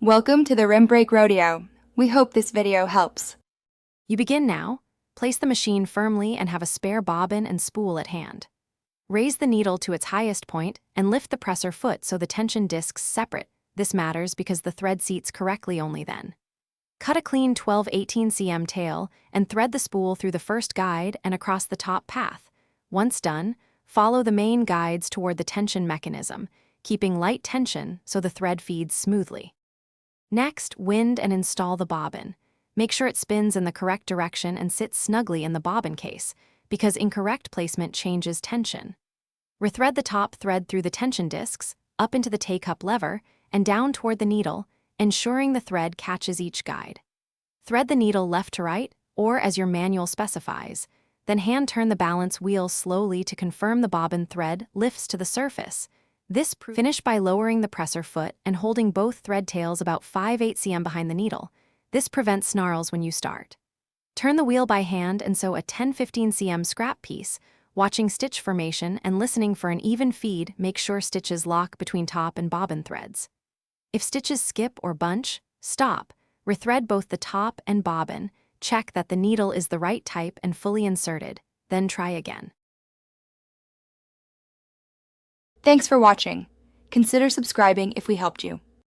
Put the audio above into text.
Welcome to the Rim Break Rodeo. We hope this video helps. You begin now. Place the machine firmly and have a spare bobbin and spool at hand. Raise the needle to its highest point and lift the presser foot so the tension discs separate. This matters because the thread seats correctly only then. Cut a clean 12-18 cm tail and thread the spool through the first guide and across the top path. Once done, follow the main guides toward the tension mechanism, keeping light tension so the thread feeds smoothly. Next, wind and install the bobbin. Make sure it spins in the correct direction and sits snugly in the bobbin case, because incorrect placement changes tension. Rethread the top thread through the tension discs, up into the T-cup lever, and down toward the needle, ensuring the thread catches each guide. Thread the needle left to right, or as your manual specifies, then hand-turn the balance wheel slowly to confirm the bobbin thread lifts to the surface. Finish by lowering the presser foot and holding both thread tails about 5/8 cm behind the needle. This prevents snarls when you start. Turn the wheel by hand and sew a 10-15 cm scrap piece. Watching stitch formation and listening for an even feed, make sure stitches lock between top and bobbin threads. If stitches skip or bunch, stop. Rethread both the top and bobbin. Check that the needle is the right type and fully inserted. Then try again. Thanks for watching. Consider subscribing if we helped you.